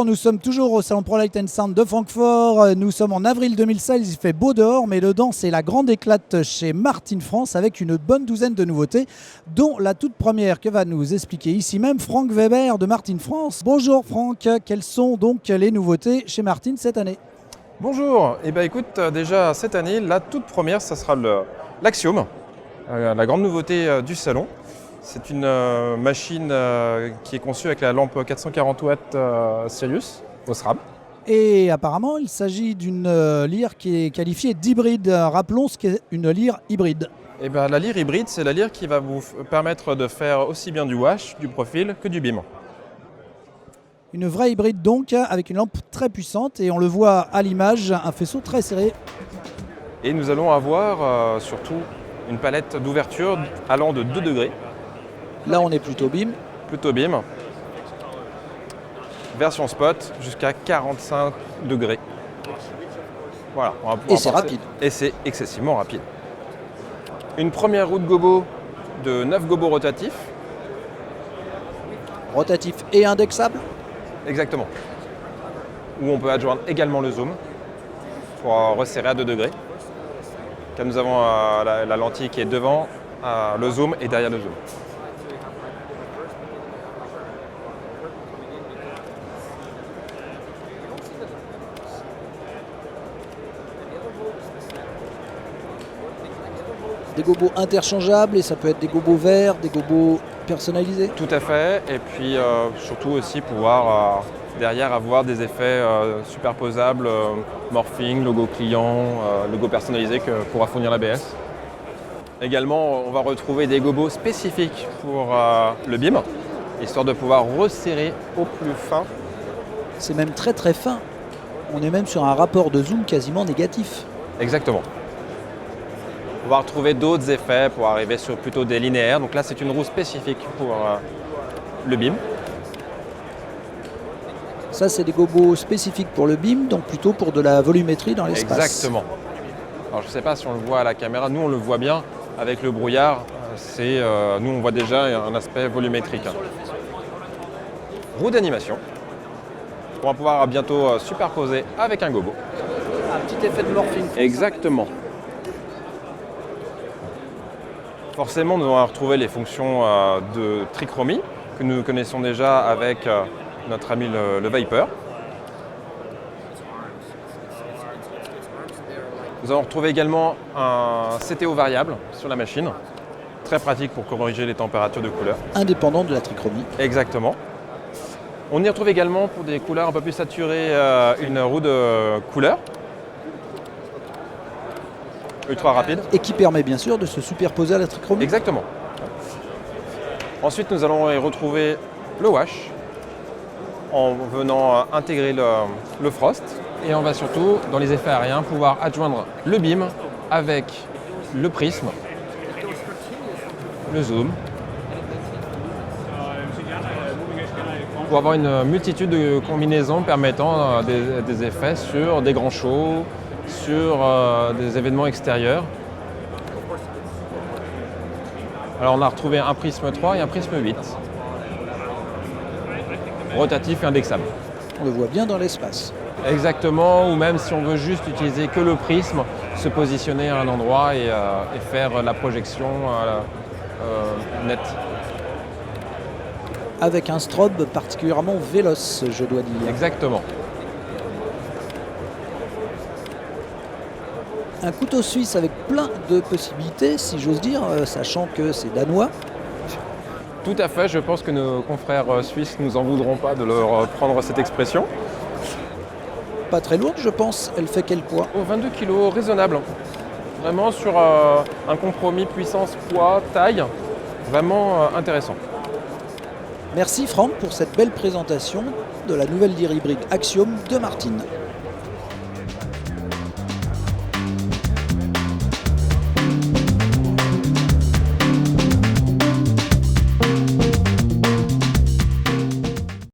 Bonjour, nous sommes toujours au Salon Pro Light & Sound de Francfort. Nous sommes en avril 2016, il fait beau dehors, mais dedans c'est la grande éclate chez Martin France avec une bonne douzaine de nouveautés, dont la toute première que va nous expliquer ici même Franck Weber de Martin France. Bonjour Franck, quelles sont donc les nouveautés chez Martin cette année? Bonjour, écoute, déjà cette année, la toute première, ça sera l'Axiom, la grande nouveauté du salon. C'est une machine qui est conçue avec la lampe 440 watts Sirius Osram. Et apparemment, il s'agit d'une lyre qui est qualifiée d'hybride. Rappelons ce qu'est une lyre hybride. La lyre hybride, c'est la lyre qui va vous permettre de faire aussi bien du wash, du profil que du beam. Une vraie hybride donc, avec une lampe très puissante et on le voit à l'image, un faisceau très serré. Et nous allons avoir surtout une palette d'ouverture allant de 2 degrés. Là on est plutôt beam. Plutôt beam. Version spot jusqu'à 45 degrés. Voilà, on va pouvoir et c'est rapide. Et c'est excessivement rapide. Une première roue de gobo de 9 gobos rotatifs. Rotatif et indexable. Exactement. Où on peut adjoindre également le zoom pour resserrer à 2 degrés. Car nous avons la lentille qui est devant le zoom et derrière le zoom. Des gobos interchangeables et ça peut être des gobos verts, des gobos personnalisés. Tout à fait, et puis surtout aussi pouvoir derrière avoir des effets superposables, morphing, logo client, logo personnalisé que pourra fournir l'ABS. Également, on va retrouver des gobos spécifiques pour le beam, histoire de pouvoir resserrer au plus fin. C'est même très très fin. On est même sur un rapport de zoom quasiment négatif. Exactement. On va retrouver d'autres effets pour arriver sur plutôt des linéaires. Donc là, c'est une roue spécifique pour le beam. Ça, c'est des gobos spécifiques pour le beam, donc plutôt pour de la volumétrie dans l'espace. Exactement. Alors, je ne sais pas si on le voit à la caméra. Nous, on le voit bien avec le brouillard. Nous, on voit déjà un aspect volumétrique. Roue d'animation. On va pouvoir bientôt superposer avec un gobo. Un petit effet de morphing. Exactement. Forcément, nous allons retrouver les fonctions de trichromie que nous connaissons déjà avec notre ami le Viper. Nous allons retrouver également un CTO variable sur la machine, très pratique pour corriger les températures de couleur. Indépendant de la trichromie. Exactement. On y retrouve également pour des couleurs un peu plus saturées une roue de couleur. Ultra rapide. Et qui permet bien sûr de se superposer à la trichromie. Exactement. Ensuite, nous allons y retrouver le wash en venant intégrer le frost. Et on va surtout, dans les effets aériens, pouvoir adjoindre le beam avec le prisme, le zoom, pour avoir une multitude de combinaisons permettant des effets sur des grands shows, sur des événements extérieurs. Alors on a retrouvé un prisme 3 et un prisme 8. Rotatif et indexable. On le voit bien dans l'espace. Exactement, ou même si on veut juste utiliser que le prisme, se positionner à un endroit et faire la projection nette. Avec un strobe particulièrement véloce, je dois dire. Exactement. Un couteau suisse avec plein de possibilités, si j'ose dire, sachant que c'est danois. Tout à fait, je pense que nos confrères suisses nous en voudront pas de leur prendre cette expression. Pas très lourde, je pense. Elle fait quel poids? 22 kg, raisonnable. Vraiment sur un compromis puissance, poids, taille, vraiment intéressant. Merci Franck pour cette belle présentation de la nouvelle lyre hybride Axiom de Martin.